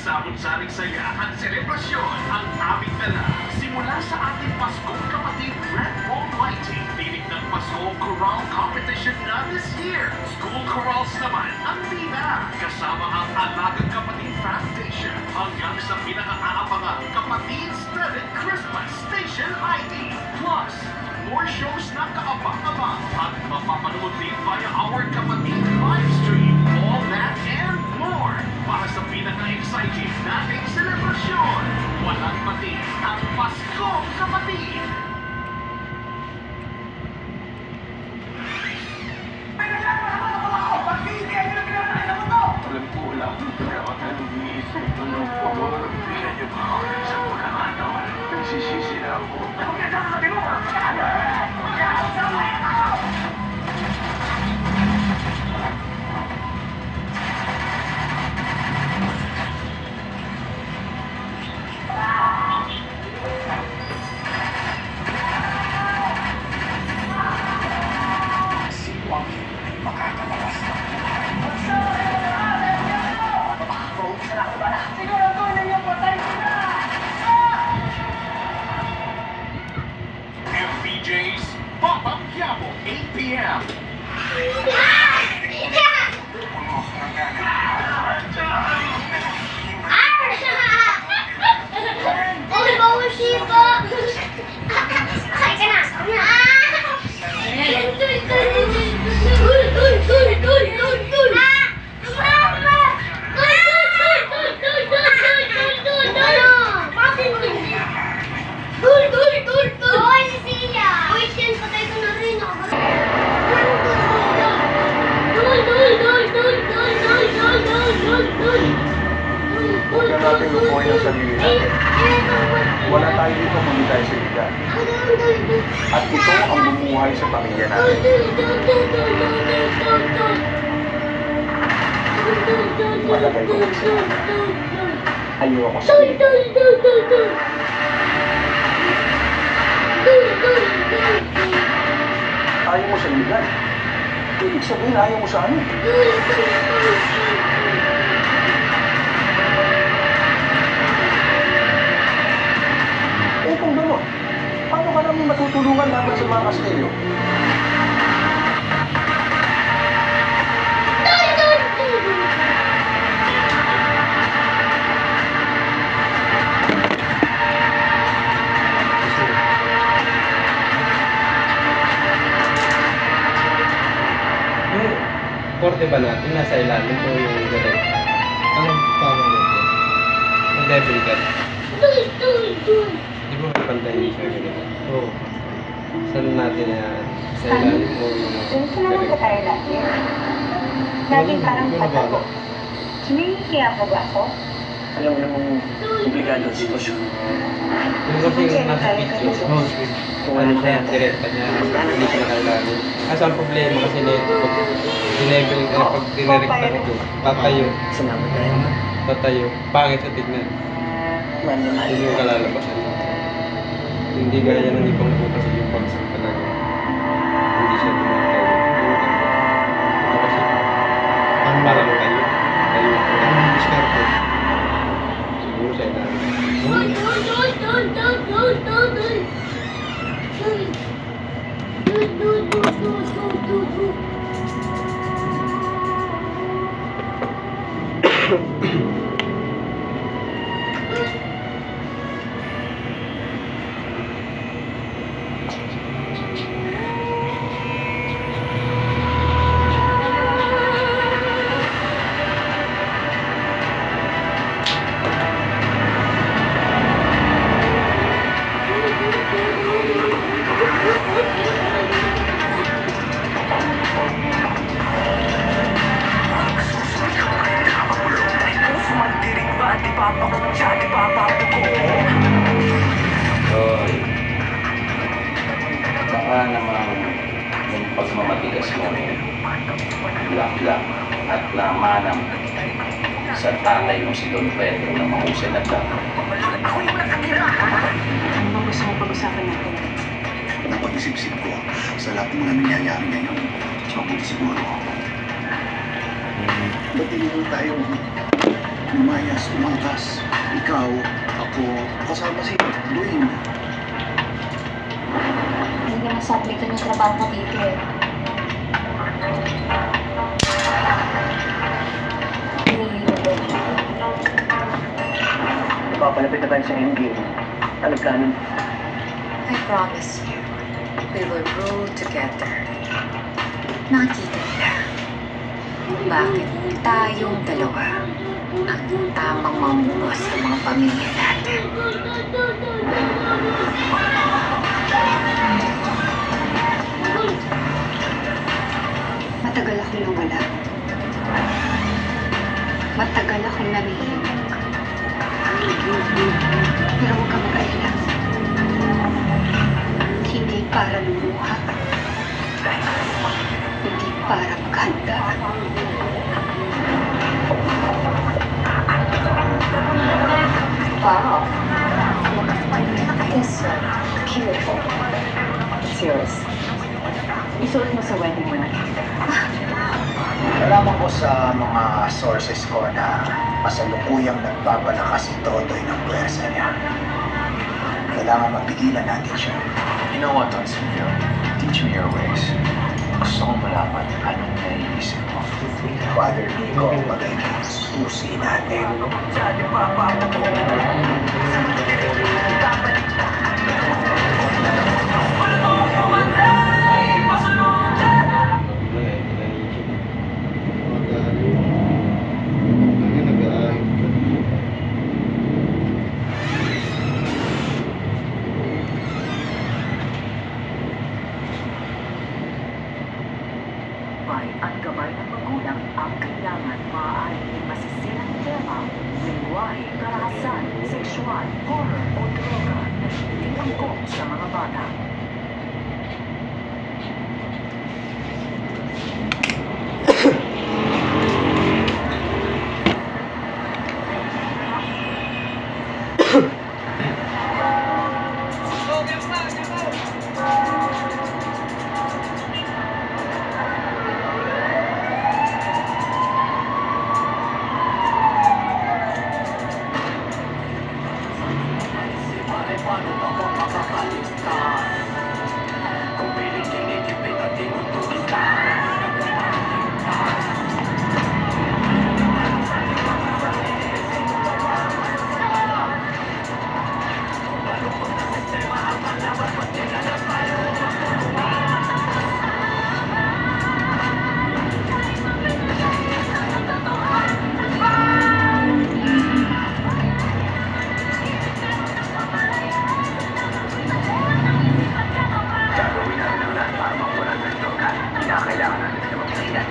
Sabot-saring saya at selebrasyon ang aming dala. Simula sa ating Paskong kapatid Red Bull Mighty, tinig ng Pasko Choral Competition na this year. School chorals naman ang bida. Kasama ang Alagang Kapatid Foundation hanggang sa pinaka-aapangang Kapatid Studded Christmas Station ID. Plus, more shows na kaabang-abang at mapapanood din via our Kapatid live stream. All that and more para sa pinaka-exciting nating selebrasyon. Walang pati ang Paskong Kapatid. Alam ko lang, kaya ako tayo iniisip. Ano po, bigyan niyo ba ako ng isang pagkakataon? Nagsisisi na ako. Siwang ay makakalakas ng buhay. Siguro na niyo patay sila! MPJ's Pop-Up Quiapo, 8 p.m. Uy, bawal sipa! Ay ka na! Huwag na natin lukuhin ang sarili natin. Wala tayo dito kundi tayo sa liga. At ito ang bumuhay sa pamilya natin. Malagay ko kasi ayaw ako sa liga. Ayaw mo sa liga. Ibig sabihin ayaw mo sa ano. Eh kung gano'n, paano ka namin matutulungan laban sa mga Kastelyo? Yung korte ba natin nasa ilalim o yung gano'n? Anong tawag natin? Ang devil gun. Di ba may pantayin siya ganito? Oo. Saan natin yan? Sa ilalim o yung Gusto naman ba tayo lagi? Laging parang patago. Sumihiya po ba ako? Alam mo namang komplikado ang sitwasyon. yung kasi yung nasa picture, kung ano siya, direkta niya, hindi siya nakailalim. Kaso ang problema kasi nito, pag dinebel ka, pag dinirekta ko, tatayo, Salamat tayo. tatayo, pangit sa tignan. Hindi yung kalalabasan. Hindi gaya ng ibang po kasi yung pagsak talaga. Hindi siya tumatayo. Ito kasi, ang parang tayo. Tayo. Ang diskarte. Siguro sa ilalim. sa tatay mo si Don Pedro na mahusay na tao. Ano gusto mo pag-usapan natin? Napag-isip-isip ko sa lahat ng mga nangyayari ngayon. Mas mabuti siguro. Ba't hindi mo tayo lumayas, umangkas? Ikaw, ako, kasama si Dwayne. Hindi na subject ng trabaho ko dito eh. Napapalapit na tayo sa endgame. Ano plano? I promise you, we will rule together. Nakikita nila bakit tayong dalawa ang tamang mamuno sa mga pamilya natin. Matagal akong nawala. Matagal akong namihimik. Pero huwag kang mag-alala. Hindi para lumuha. Hindi para maghanda. Wow! It's cute. It's yours. Isuot mo sa wedding mo na. Nalaman ko sa mga sources ko na masalukuyang nagpapalakas si Totoy ng pwersa niya. Kailangan mapigilan natin siya. You know what, Don Silvio? Teach me your ways. Gusto kong malaman anong naiisip mo. Father Nico ang magiging susi natin. May ang gabay ng magulang ang kailangan maaaring masisilang tema, lingwahe, karahasan, sexual, horror o droga na hindi angkop sa mga bata. Gagawin namin ang lahat para makuha ng droga. Kinakailangan natin na magpilihan.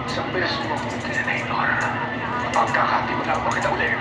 Isang beses mo akong tinanay-ignore. Pagkakatiwala mo kita ulit.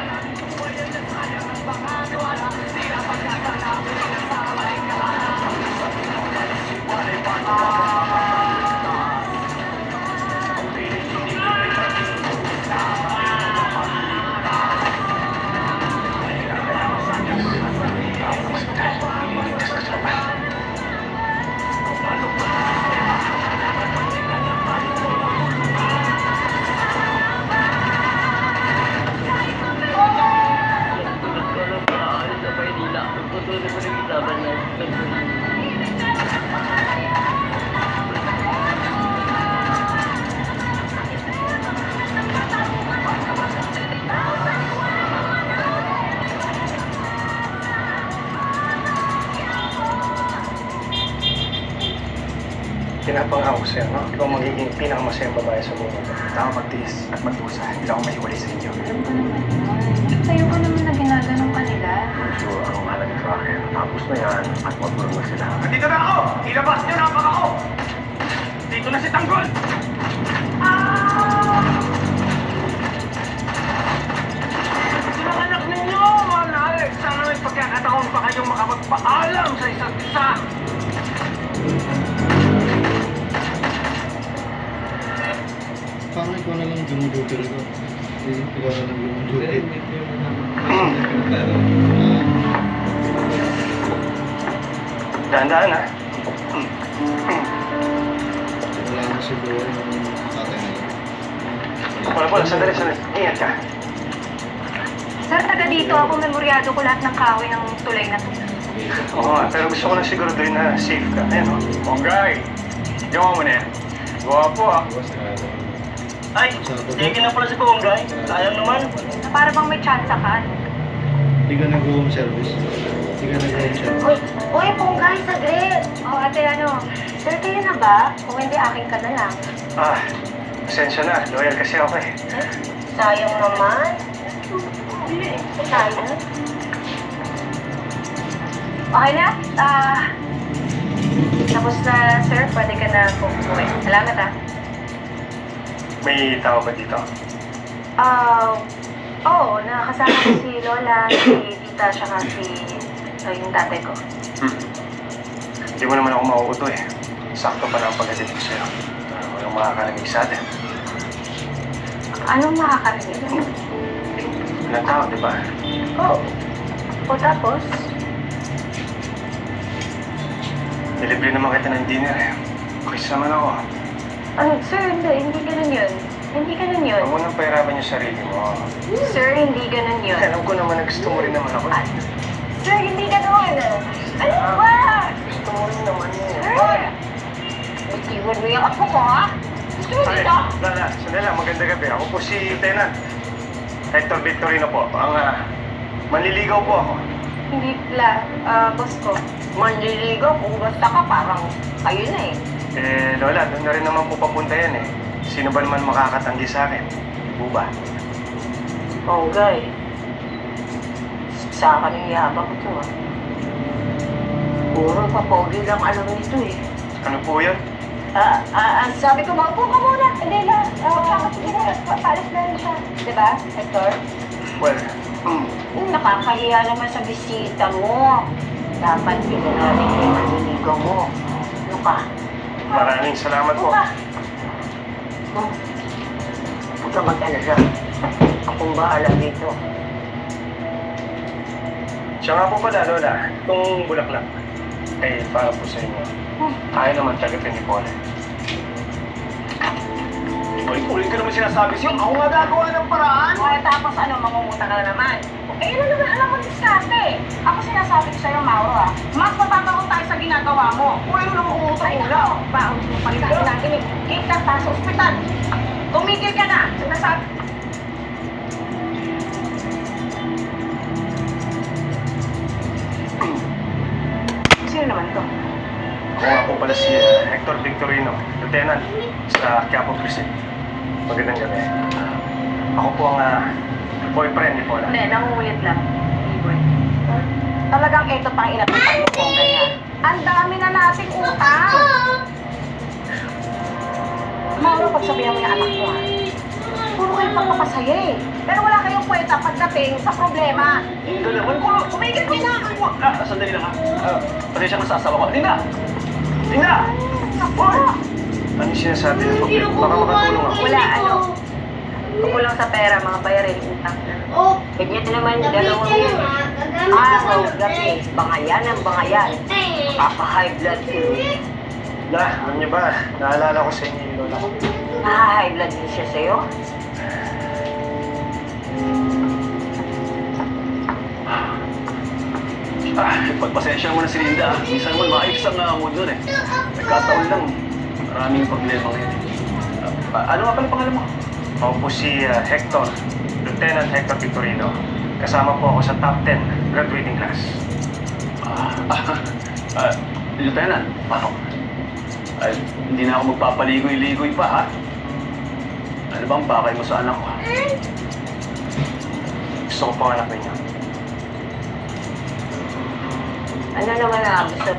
Pinapangako ko sa'yo, no? Ikaw magiging pinakamasayang babae sa buong mundo. Tama magtiis at magdusa. Hindi ako mahiwalay sa inyo. Sa'yo ko naman na ginaganon ka nila. Sure, ang mahalaga sa akin. Tapos na yan at magmulong na sila. Nandito na ako! Ilabas niyo na ang mga ko! Dito na si Tanggol! Ah! magpaalam sa isa't isa. Parang ikaw na lang dumudukil ko. Ikaw na lang dumudukil. Dahan-dahan, ha? Wala na siguro yung tatay na lang. Wala, sandali. Ingat ka. Sir, taga dito ako. Memoryado ko lahat ng kahoy ng tulay na to. Oo nga, pero gusto ko na siguraduhin na safe ka. Ayan, o. Bonggay! Gawa mo na yan. Gawa po, ah. Ay, sige na pala si Bonggay. Sayang naman. Para bang may chance ka. Hindi ka nag-home service. Uy, Ponggay, saglit. Ate, sir, kayo na ba? Kung hindi, akin ka na lang. Pasensya na. Loyal kasi ako eh. Sayang naman. Sayang. Okay na? Tapos na, sir, pwede ka na pupuwi. Salamat, May tao ba dito? Oo, nakasama ko si Lola, si Tita, saka si yung tatay ko. Hindi mo naman ako mauuto eh. Sakto pa lang pagdating ko sa'yo. Walang makakarinig sa atin. Anong makakarinig? Ilang tao, di ba? Oo. O tapos? Nilibre naman kita ng dinner eh. Quiz naman ako. Sir, hindi ganun yun. Hindi ganun yun. Huwag mo nang pahirapan yung sarili mo. Sir, hindi ganun yun. Alam ko naman na gusto mo rin naman ako. Sir, hindi ganun. Ano ba? Gusto mo rin naman yun. Sir! Iwan mo yung apo ko, ha? Gusto mo Ay, dito? Lala, sandali lang. Magandang gabi. Ako po si Lieutenant Hector Victorino po. Manliligaw po ako. Hindi pala, boss ko. Manliligaw? Kung basta ka, parang kayo na eh. Lola, doon na rin naman po papunta yan eh. Sino ba naman makakatanggi sa akin? Buba. Ponggay. Sa akin yung yabang ito, ha? Puro papogi lang alam nito eh. Ano po yun? Sabi ko, maupo ka muna. Hindi lang. Papalis na rin siya. Diba, Hector? Well, Nakakahiya naman sa bisita mo. Dapat pinanarin yung manliligaw mo. Ano ka? maraming salamat po. Huwag ka mag-alala. Akong bahala dito. Siya nga po pala, Lola. Itong bulaklak ay para po sa inyo. Ayaw naman tagapin ni Paul. Ulit ka naman sinasabi siya. Ako nga gagawa ng paraan. Tapos mangunguta ka na naman. Ano naman alam mo diskarte? Ako sinasabi ko sa'yo, Mauro, mas mababaon tayo sa ginagawa mo. Ano naman kumuta Ay, nako, baon mo pa rin natin. Kita tayo sa ospital. Tumigil ka na. Sinasabi. Sino naman to? Ako nga po pala si Hector Victorino, Lieutenant sa Quiapo Precinct. Magandang gabi. Ako po ang boyfriend ni Paula. Hindi, nangungulit lang. Iboy. Talagang ito pang inatupan mo kong ganyan. Ang dami na nating utang. Mauro, pagsabihan mo yung anak ko, ha? Puro kayo pagpapasaya eh. Pero wala kayong kwenta pagdating sa problema. Ito naman ko. Tumigil ka na! Sandali lang ha. Pasensya ka sa asawa ko. Tina! Tina! Naku! Ano yung sinasabi ng problema? Baka makatulong ako. Wala, Kukulang sa pera, mga bayarin, utang. Ganyan naman, dalawang yun. Araw, gabi, bangayan ang bangayan. Kaka-high blood ko. Alam niyo ba, naalala ko sa inyo yung lola ko. High blood din siya sa'yo? Pagpasensya mo na si Linda. Minsan mo, maayos ang mood nun eh. Nagkataon lang. Maraming problema ngayon. Ano nga pala pangalan mo? Ako po si Hector, Lieutenant Hector Victorino. Kasama po ako sa top 10 graduating class. Lieutenant, paano? Hindi na ako magpapaligoy-ligoy pa, ha? Ano bang bakay mo sa anak ko? Gusto ko pang anak ninyo. Ano naman gusto?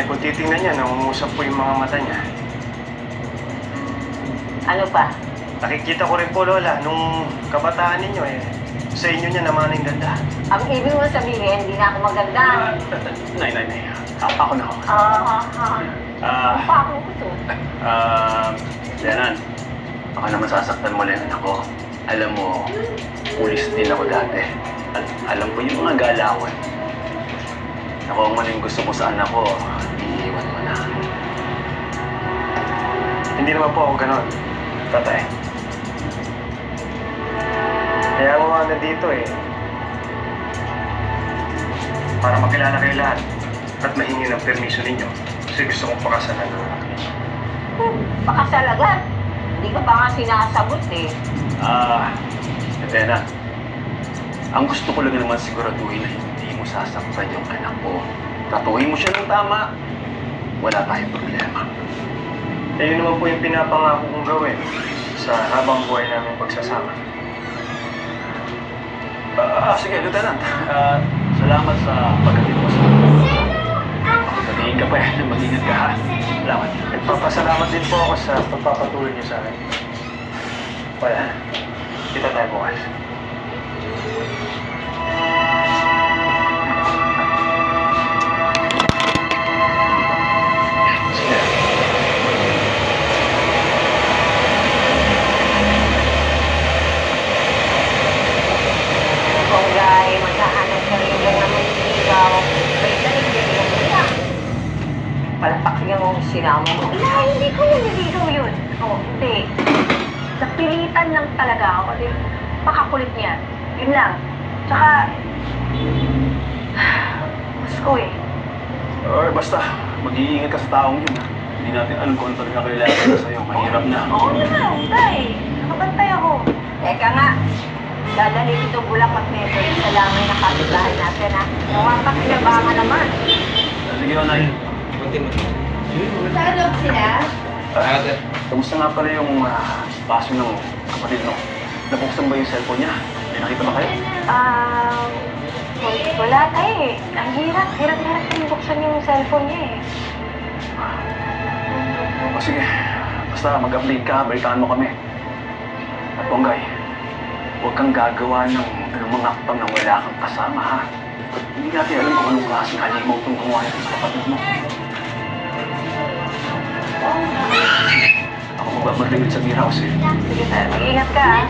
Kung titingnan niya, nangungusap po yung mga mata niya. Ano pa? Nakikita ko rin po, Lola, nung kabataan ninyo Sa inyo niya naman ang ganda. Ang ibig mo sabihin, hindi na ako maganda. Nay. Ako na ako. Pa ako to. Lenan, baka naman sasaktan mo Lenan ako. Alam mo, pulis din ako dati. Alam ko yung mga galawan. Ako ang maling gusto mo sa anak ko, iiwan mo na. Hindi naman po ako ganon, tatay. Kaya ako nga dito para makilala kayo lahat at mahingi ng permiso ninyo. Kasi gusto kong pakasalan ng anak ninyo. Pakasal agad. Hindi ko pa nga sinasagot eh. Atena. Ang gusto ko lang naman siguraduhin na hindi mo sasaktan yung anak ko. Tatuhin mo siya ng tama. Wala tayong problema. Yun naman po yung pinapangako kong gawin sa habang buhay namin pagsasama. Sige, Lieutenant. Salamat sa pagkatid mo sa sabihin ka pa mag-ingat ka ha. Salamat. Nagpapasalamat din po ako sa pagpapatuloy niyo sa akin. Wala. Kita tayo bukas. Sige. Bonggay, maghahanap ka rin lang naman ikaw. May dalig-dalig lang. Palpak yung sinama mo. Hindi ko yung niligaw yun. Hindi. Napilitan lang talaga ako kasi pakakulit niya. Yun lang. Tsaka, gusto ko Basta, mag-iingat ka sa taong yun ha. Hindi natin alam kung ano talaga kailangan na sa'yo. Mahirap na. Oo naman, tay. Nakabantay ako. Teka nga. Dadalhin ito Bulacan Metro sa langay na kapitbahay natin ha. Nawapakinabangan naman. Sige, Nay. Sa loob sila? Kamusta nga pala yung espasyo ng kapatid mo? Nabuksan ba yung cellphone niya? May nakita ba kayo? Wala tayo eh. Ang hirap. Hirap-hirap yung buksan yung cellphone niya eh. O sige, basta mag-update ka, balitaan mo kami. At Bonggay, huwag kang gagawa ng mga aktang na wala kang kasama ha. Hindi natin alam kung anong klaseng halimaw itong gumawa natin sa kapatid mo. Ako magbabaligid sa Miraos eh. Sige tayo, mag-ingat ka ha.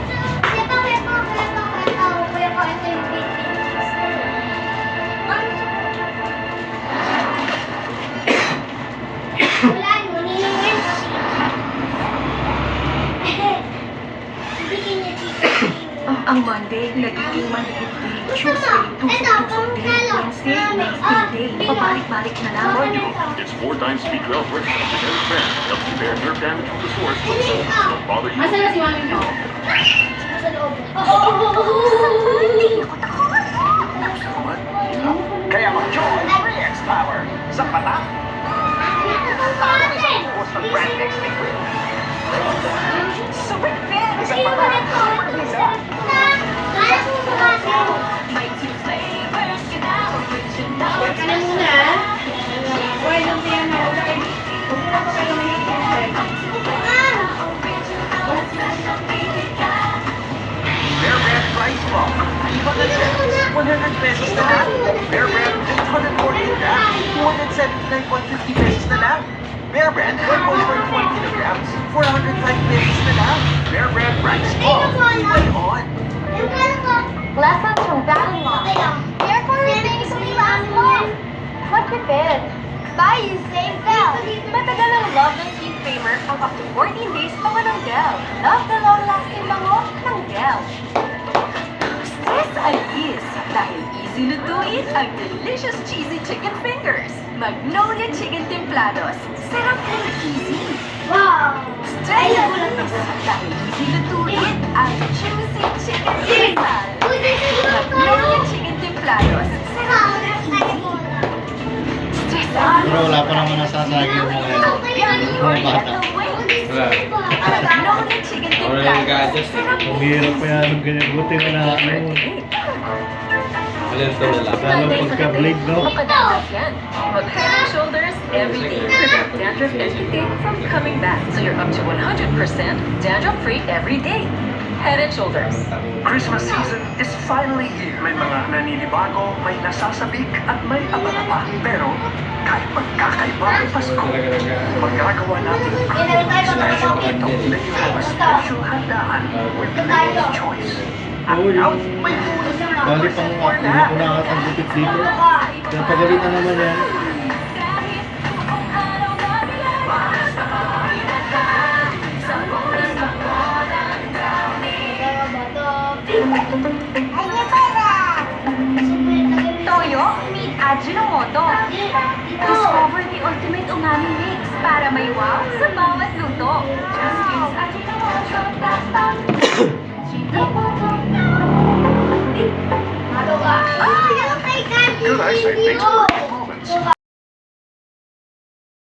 Ang Monday, nagiging maliit day. Tuesday, tusok-tusok day. Wednesday, next day. Pabalik-balik na lang. It's 4 times speed gel versus generic brand. Helps repair nerve damage from the source. Don't bother you. Masa na si Mami mo? Nasa loob. Kaya mag-joy 3X Power sa patak. Tapos ng brand X liquid. Super fit! Sa patak. May two flavors, get out original. Huwag ka na muna. Why don't they know? Huwag mo na pa kayo Bear Brand Price Lock. Iba na siya. 100 pesos na lang. Bear Brand 140 grams. 279.50 pesos na lang. Bear Brand 1.41 kilograms. 405 pesos na lang. Bear Brand Price Lock. Iba yun. Lessons from Dad and Mom. Therefore, things we last long. What your bed? Buy you save Del. Matagal ang love ng team framer ang up to 14 days pa ng Del. Love the long-lasting bango ng Del. Stress Alice! Dahil easy lutuin ang delicious cheesy chicken fingers. Magnolia Chicken Templados. Sarap and easy. Wow! Stress Alice! Dahil easy lutuin ang juicy chicken sisal. Magnolia Chicken Templados. Sarap and easy. Stress Alice! Pero wala pa naman nasasagi yung mga bata. Wala. Magnolia Chicken Wala yung Templados. gadgets. Ang hirap pa yan, ganyan. Buti na Alin ito na lang. lalo pagka-blade, no? Makadanas yan. Mag-head and shoulders every day. Prevent dandruff and toothache from coming back. So you're up to 100% dandruff-free every day. Head and Shoulders. Christmas season is finally here. May mga naninibago, may nasasabik, at may abala pa. Pero, kahit magkakaiba ang Pasko, magagawa natin ang special ito na you have a special handaan with Player's Choice. At Oo, now, yung- may bonus na Bali pang for hindi ko nakakatanggutit dito. Pinapagalitan naman yan. Toyo, meet Ajinomoto. Discover the ultimate umami mix para may wow sa bawat luto. Just use Ajinomoto. good eyesight makes for great moments.